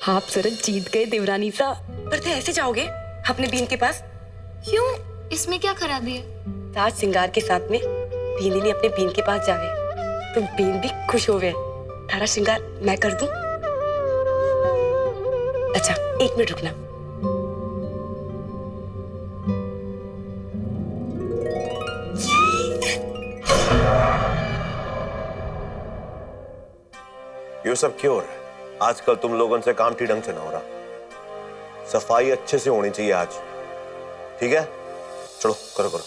आप सूरज जीत गए देवरानी सा। पर थे ऐसे जाओगे अपने बीन के पास? क्यों? इसमें क्या खराबी है? साज सिंगार के साथ में बीनी अपने बीन के पास जावे तो बीन भी खुश होवे। थारा श्रृंगार मैं कर दूं? अच्छा 1 मिनट रुकना। ये सब क्यों हो रहा है? आजकल तुम लोगों से काम ठीक ढंग से ना हो रहा। सफाई अच्छे से होनी चाहिए आज, ठीक है? चलो करो करो।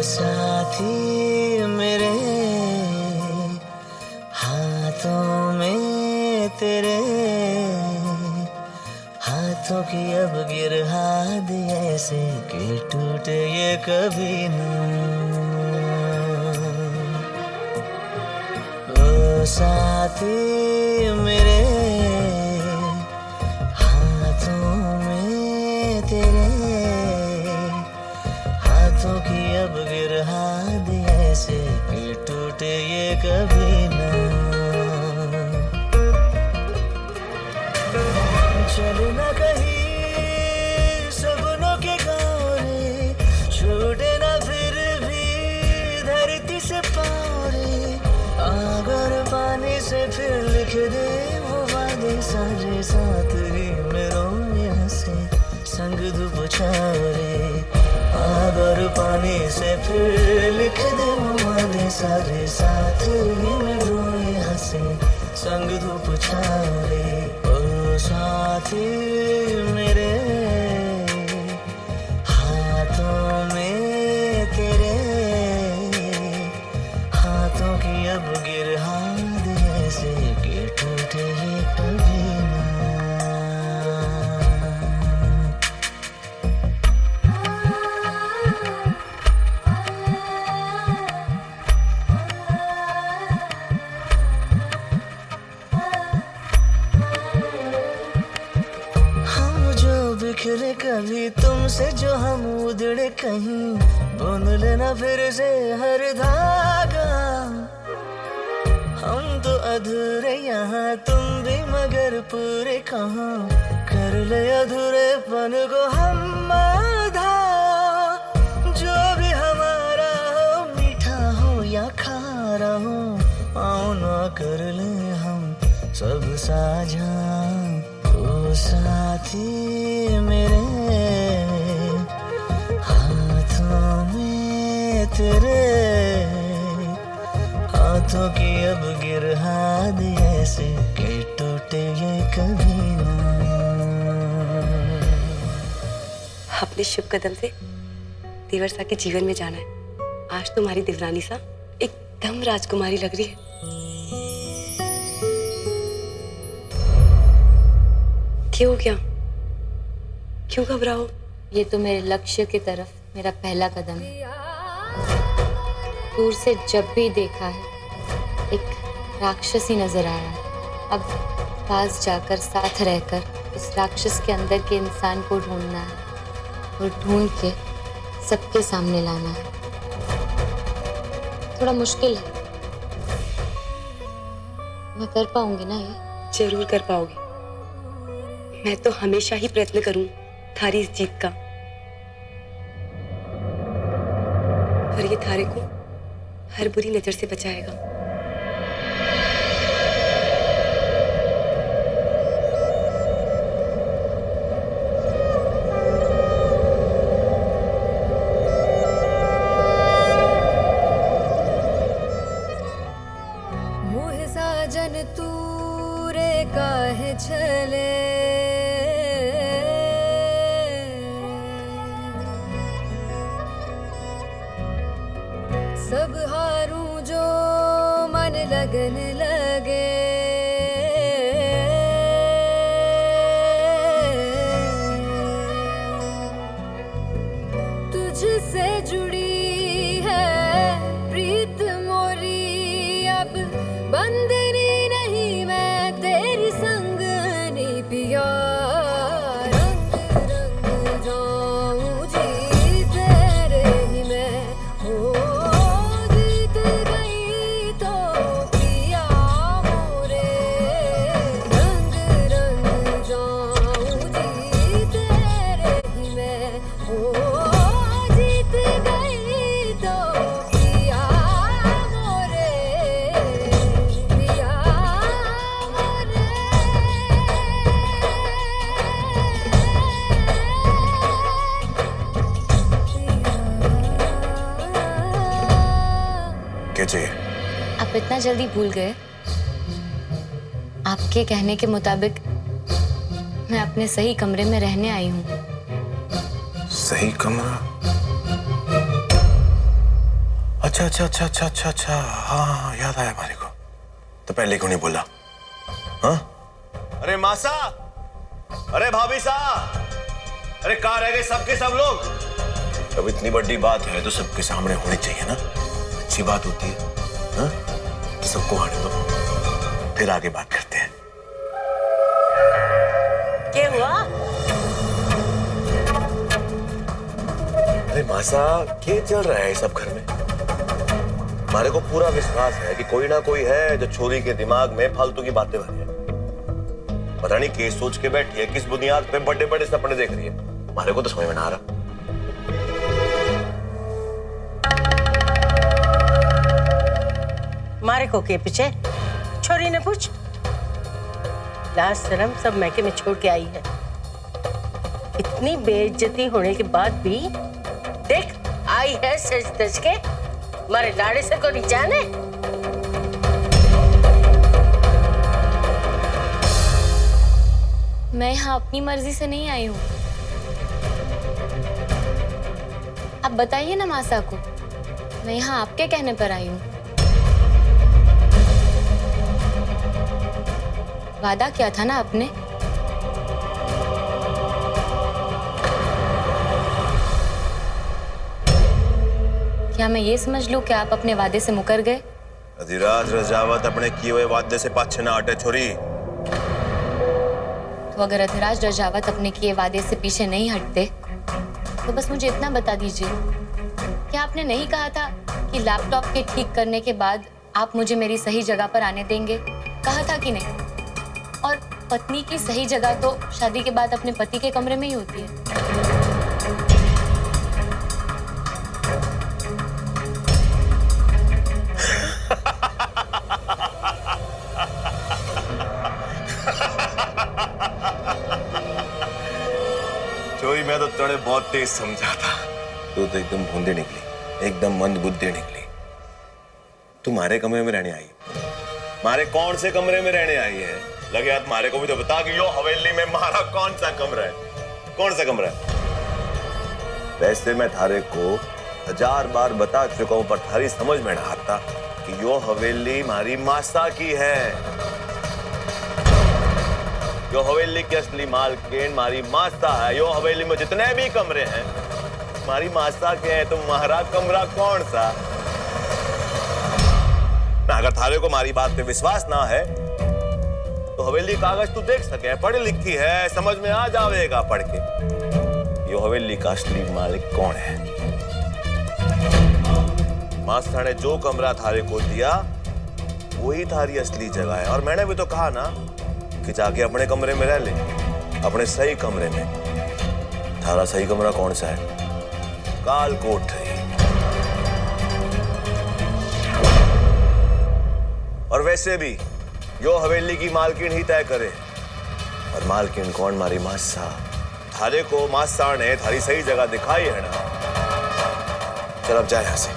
साथी मेरे हाथों में तेरे हाथों की अब गिरहा दे ऐसे कि टूटे ये कभी न। ओ साथी मेरे हाथों में तेरे हाथों की अब गिरहा दे ऐसे कि टूटे ये कभी ना। चले ना कहीं सपनों के गाँव रे, छूटे ना फिर भी धरती से पाँव रे। अगर पानी से फिर लिख दे वो वादे सारे साथ ही में रोए हंसे संग धूप छाँव रे। अगर पानी से फिर लिख दे वादे सारे साथ ही में रोए हंसे संग धूप छाँव रे। ओ साथी मेरे हाथों में तेरे हाथों की अब गिरहा दे ऐसे कि टूटे ये कभी ना। बिखरे कभी तुमसे जो हम उधड़े कहीं, बुन लेना फिर से हर धागा। हम तो अधूरे यहाँ तुम भी मगर पूरे कहाँ, कर ले अधूरेपन को हम आधा। जो भी हमारा हो मीठा हो या खारा हो, आओ ना कर ले हम सब साझा। ओ साथी मेरे हाथों में तेरे हाथों की अब गिरहा दे ऐसे कि टूटे ये कभी ना। अपने शुभ कदम से देवर सा के जीवन में जाना है। आज तुम्हारी देवरानी सा एकदम राजकुमारी लग रही है। क्यों क्या? क्यों घबराओ? ये तो मेरे लक्ष्य की तरफ मेरा पहला कदम है। दूर से जब भी देखा है एक राक्षस ही नजर आया है। अब पास जाकर साथ रहकर उस राक्षस के अंदर के इंसान को ढूंढना है और ढूंढ के सबके सामने लाना है। थोड़ा मुश्किल है, मैं कर पाऊंगी ना ये? जरूर कर पाओगे। मैं तो हमेशा ही प्रयत्न करूं थारी इस जीत का, और ये थारे को हर बुरी नजर से बचाएगा। मोह साजन तूरे काहे छले, सब हारूं जो मन लगन लगे। तुझ जल्दी भूल गए? आपके कहने के मुताबिक मैं अपने सही कमरे में रहने आई हूँ। सही कमरा? अच्छा अच्छा अच्छा अच्छा अच्छा अच्छा, हाँ याद आया हमारे को। तो पहले क्यों नहीं बोला? हाँ? अरे मासा, अरे भाभी सा, अरे कहाँ रह गए सबके सब लोग? अब इतनी बड़ी बात है तो सबके सामने होनी चाहिए ना, अच्छी बात होती है। हाँ? तो सबको आने दो, फिर आगे बात करते हैं। क्या हुआ? अरे मासा, क्या चल रहा है सब घर में? हमारे को पूरा विश्वास है कि कोई ना कोई है जो छोरी के दिमाग में फालतू की बातें भरी है। पता नहीं क्या सोच के बैठी है, किस बुनियाद पे बड़े बड़े सपने देख रही है, हमारे को तो समझ में ना आ रहा। मारे को के पीछे छोरी ने पूछ। लाज शर्म सब मैके में छोड़ के आई है। इतनी बेइज्जती होने के बाद भी देख आई है सज धज के, मारे लाड़े से को नहीं जाने। मैं यहाँ अपनी मर्जी से नहीं आई हूँ। आप बताइए ना मासा को, मैं यहाँ आपके कहने पर आई हूँ। वादा किया था ना आपने? क्या मैं ये समझ लूं कि आप अपने वादे से मुकर गए? अधिराज रजावत अपने किए हुए वादे से पाछे ना हटे छोरी। तो अगर अधिराज रजावत अपने किए वादे से पीछे नहीं हटते तो बस मुझे इतना बता दीजिए, क्या आपने नहीं कहा था कि लैपटॉप के ठीक करने के बाद आप मुझे मेरी सही जगह पर आने देंगे? कहा था कि नहीं? और पत्नी की सही जगह तो शादी के बाद अपने पति के कमरे में ही होती है। चोरी मैं तो तुमने बहुत तेज समझा था, तू तो एकदम भूंदे निकली, एकदम मंद बुद्धि निकली। तुम्हारे कमरे में रहने आई? मारे कौन से कमरे में रहने आई है? लगे हाथ मारे को भी तो बता कि यो हवेली में मारा कौन सा कमरा है? कौन सा कमरा है? वैसे मैं थारे को 1000 बार बता चुका हूं, पर थारी समझ में ना आता कि यो हवेली मारी मासा की है। यो हवेली की असली मालकिन मारी मासा है। यो हवेली में जितने भी कमरे हैं मारी मासा के हैं। तो महारा कमरा कौन सा? ना अगर थारे को मारी बात पे विश्वास ना है तो हवेली कागज तू देख सके, पढ़ी लिखी है, समझ में आ जाएगा पढ़ के। यो हवेली का असली मालिक कौन है? मास्टर ने जो कमरा थारे को दिया वही थारी असली जगह है। और मैंने भी तो कहा ना कि जाके अपने कमरे में रह ले, अपने सही कमरे में। थारा सही कमरा कौन सा है? काल कोठरी। और वैसे भी यो हवेली की मालकिन ही तय करे। और मालकिन कौन? मारी मासा। थारे को मासा ने थारी सही जगह दिखाई है ना। चल अब जा यहां से,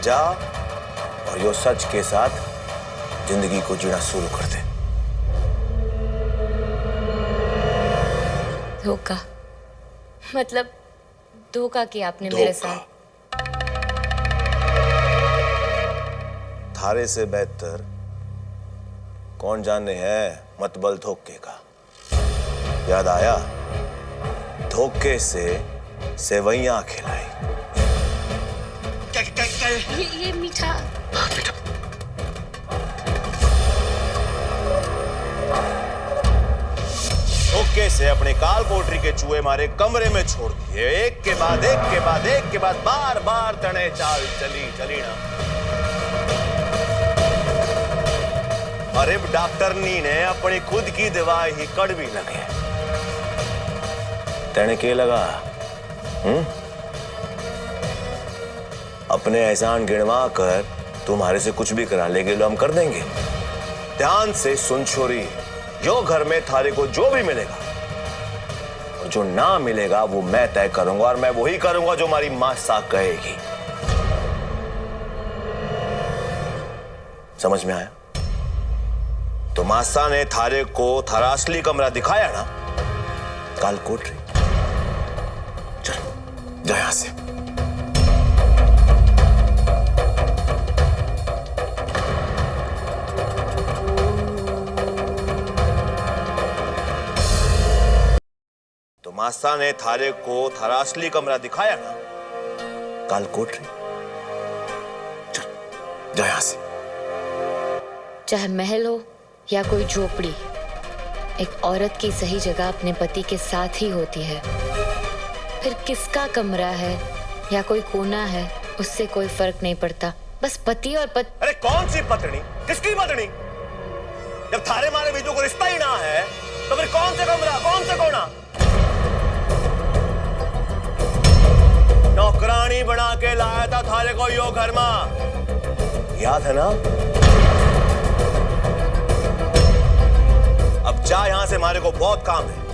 जा और यो सच के साथ जिंदगी को जीना शुरू कर दे। धोखा? मतलब धोखा किया आपने मेरे साथ? थारे से बेहतर कौन जाने है मतबल धोखे का। याद आया? धोखे से सेवैयां खिलाई। ये मीठा। धोखे से अपने काल कोठरी के चूहे मारे कमरे में छोड़ दिए। एक के बाद एक के बाद एक के बाद बार बार तने चाल चली ना। अरे डॉक्टरनी ने अपनी खुद की दवाई ही कड़वी लगे। तेने के लगा? अपने एहसान गिनवा कर तुम्हारे से कुछ भी करा लेंगे, लो हम कर देंगे। ध्यान से सुन छोरी, यो घर में थारे को जो भी मिलेगा और जो ना मिलेगा वो मैं तय करूंगा। और मैं वही करूंगा जो हमारी मासा कहेगी। समझ में आया? तो मासा ने थारे को थारा असली कमरा दिखाया ना, काल कोठरी। चल जा यहां से। तो मासा ने थारे को थारा असली कमरा दिखाया ना, काल कोठरी। चल जा यहां से। चाहे महल हो या कोई झोपड़ी, एक औरत की सही जगह अपने पति के साथ ही होती है। फिर किसका कमरा है या कोई कोना है, उससे कोई फर्क नहीं पड़ता। बस पति और अरे कौन सी पत्नी, किसकी पत्नी? जब थारे मारे बीजों को रिश्ता ही ना है तो फिर कौन से कमरा, कौन से कोना? नौकरानी बना के लाया था थारे को यो घर में, याद है ना? अब जा यहां से, हमारे को बहुत काम है।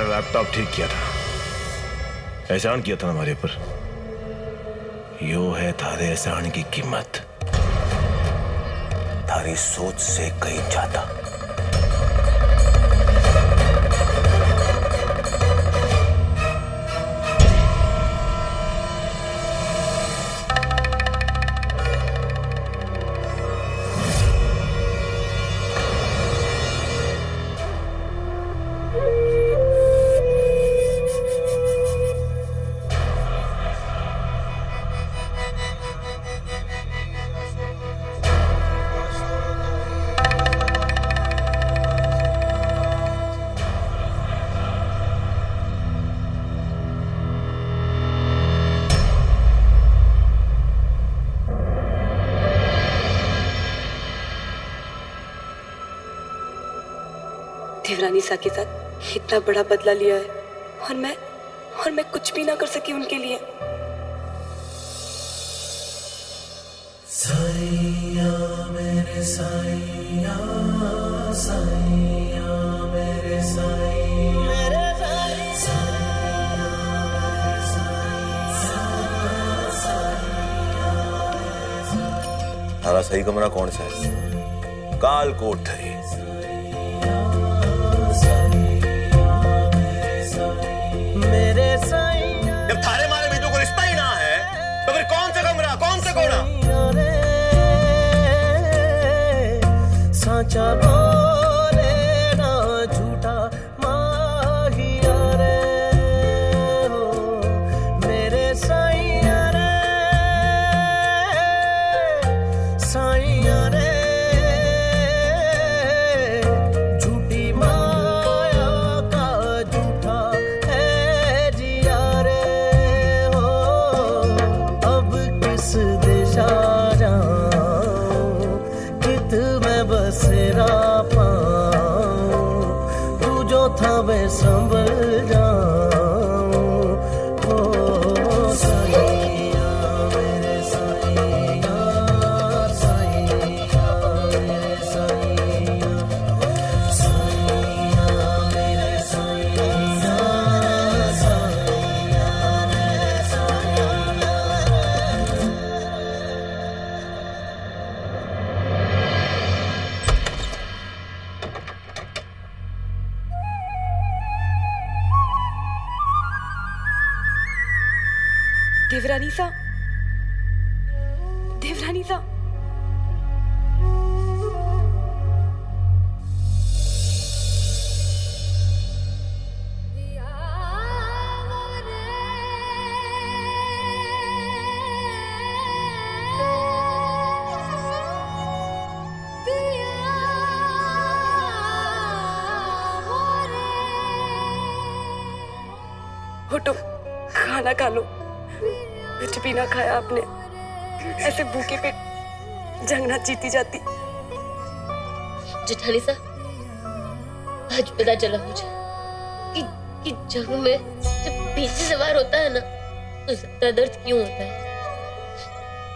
लैपटॉप ठीक किया था, एहसान किया था हमारे ऊपर। यो है थारे एहसान की कीमत, थारी सोच से कहीं जाता। देवरानी सा के साथ इतना बड़ा बदला लिया है और मैं कुछ भी ना कर सकी उनके लिए। साईया मेरे साईया, साईया मेरे साईया, मेरे साईया, थारा सही कमरा कौन सा है? काल कोठरी। जब थारे मारे बीजों को रिश्ता ही ना है तो फिर कौन सा कमरा, कौन सा कोना? साचा बोले ना झूठा माहिया रे, हो मेरे साईया रे, साईया रे, झूठी माया का झूठा है जिया रे, हो अब किस दिशा जाऊं, कित में बसेरा पाऊं, तू जो था मैं संभल जाऊं, ओ साईया मेरे साईया, साईया मेरे साईया, साईया मेरे साईया, साईया मेरे साईया। देवरानी सा, देवरानी सा, उठो, खाना खा लो। कुछ भी ना खाया आपने, ऐसे भूखे पेट जंग ना जीती जाती। जेठानी साहब, आज पता चला मुझे कि जंग में जब पीछे सवार होता है ना तो ज्यादा दर्द क्यों होता है,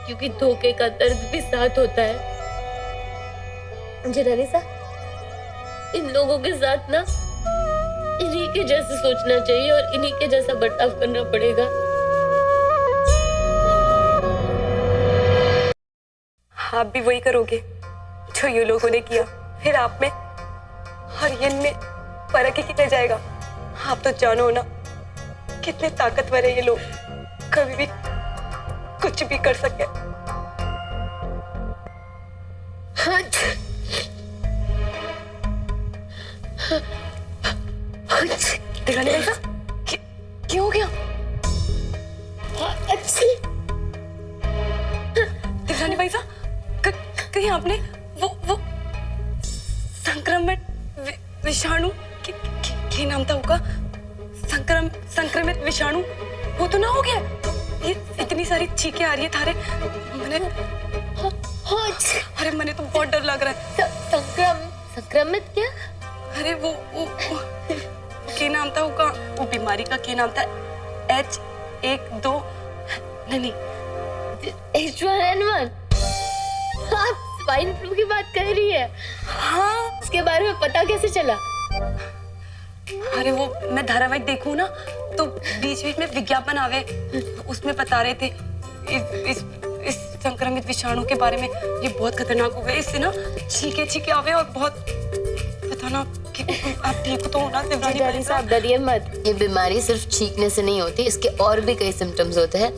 क्योंकि धोखे का दर्द भी साथ होता है। जेठानी साहब, इन लोगों के साथ ना इन्हीं के जैसे सोचना चाहिए और इन्हीं के जैसा बर्ताव करना पड़ेगा। आप भी वही करोगे जो ये लोगों ने किया, फिर आप में और ये में फर्क ही कितने जाएगा। आप तो जानो ना कितने ताकतवर है ये लोग, कभी भी कुछ भी कर सके। दिखाने कैसा क्यों हो गया? दिखाने भाई साहब, कहीं आपने वो संक्रमित विषाणु क्या नाम था उसका, संक्रमित विषाणु वो तो ना हो गया? ये इतनी सारी चीखें आ रही है थारे, अरे मैंने तो बहुत डर लग रहा है। संक्रमित क्या? अरे वो क्या नाम था उसका, वो बीमारी का क्या नाम था? H1N1 नहीं H1N1। आप स्वाइन फ्लू की बात कर रही है? हाँ, उसके बारे में पता कैसे चला? अरे वो मैं धारावाहिक देखूं ना तो बीच बीच में विज्ञापन आवे, उसमें बता रहे थे इस संक्रमित विषाणु के बारे में, ये बहुत खतरनाक हो गया, इससे ना छींके आवे और बहुत पता ना कि आप ठीक तो हो ना जेठानी साहब, डरिए मत। ये बीमारी सिर्फ छींकने से नहीं होती, इसके और भी कई सिम्टम्स होते हैं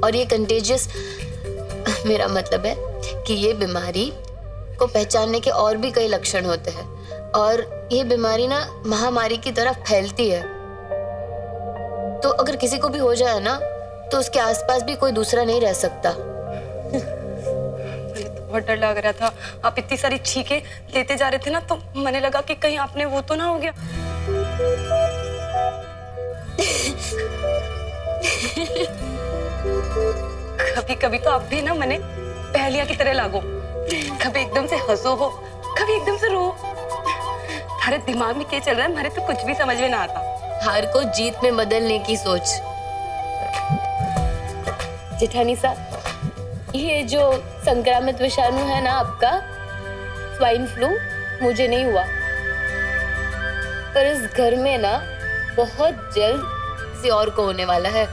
और ये कंटेजियस, मेरा मतलब है कि ये बीमारी को पहचानने के और भी कई लक्षण होते हैं और ये बीमारी ना महामारी की तरह फैलती है। तो अगर किसी को भी हो जाए ना तो उसके आसपास भी कोई दूसरा नहीं रह सकता। मुझे तो बहुत डर लग रहा था, आप इतनी सारी छींके लेते जा रहे थे ना तो मैंने लगा कि कहीं आपने वो तो ना हो गया। कभी कभी तो आप भी ना मैंने पहेलिया की तरह लागो, कभी एकदम से हंसो हो, कभी एकदम से रो। हमारे दिमाग में क्या चल रहा है, हमारे तो कुछ भी समझ में ना आता। हार को जीत में बदलने की सोच। जेठानी साहब, ये जो संक्रामित विषाणु है ना आपका, स्वाइन फ्लू, मुझे नहीं हुआ, पर इस घर में ना बहुत जल्द किसी और को होने वाला है।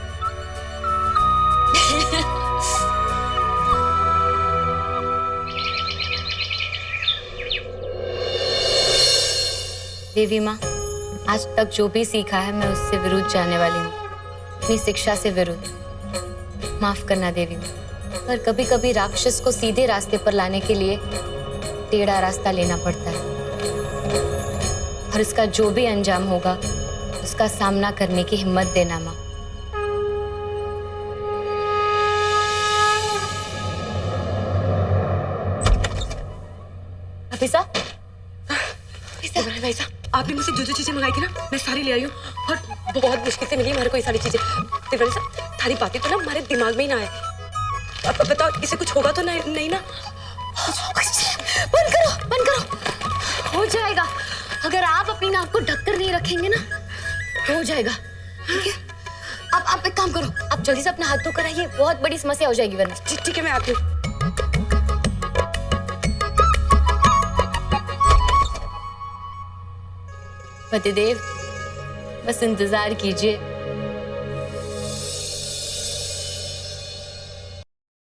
देवी माँ, आज तक जो भी सीखा है मैं उससे विरुद्ध जाने वाली हूँ, अपनी शिक्षा से विरुद्ध। माफ करना देवी माँ, पर कभी कभी राक्षस को सीधे रास्ते पर लाने के लिए टेढ़ा रास्ता लेना पड़ता है और इसका जो भी अंजाम होगा उसका सामना करने की हिम्मत देना माँ। अभिसा, भाई साहब, आपने मुझसे जो चीजें मंगाई थी ना मैं सारी ले आई हूँ और बहुत मुश्किल से मिली हमारे को ये सारी चीजें। तिवारी साहब, सारी बातें तो ना हमारे दिमाग में ही ना आए। अब बताओ, इसे कुछ होगा तो नहीं ना? बंद करो, हो जाएगा। अगर आप अपनी नाक को ढककर नहीं रखेंगे ना तो हो जाएगा, ठीक है? आप एक काम करो, आप जल्दी से अपना हाथ धोकर आइए, बहुत बड़ी समस्या हो जाएगी वरना। ठीक है, मैं आती हूँ। पतिदेव, बस इंतजार कीजिए,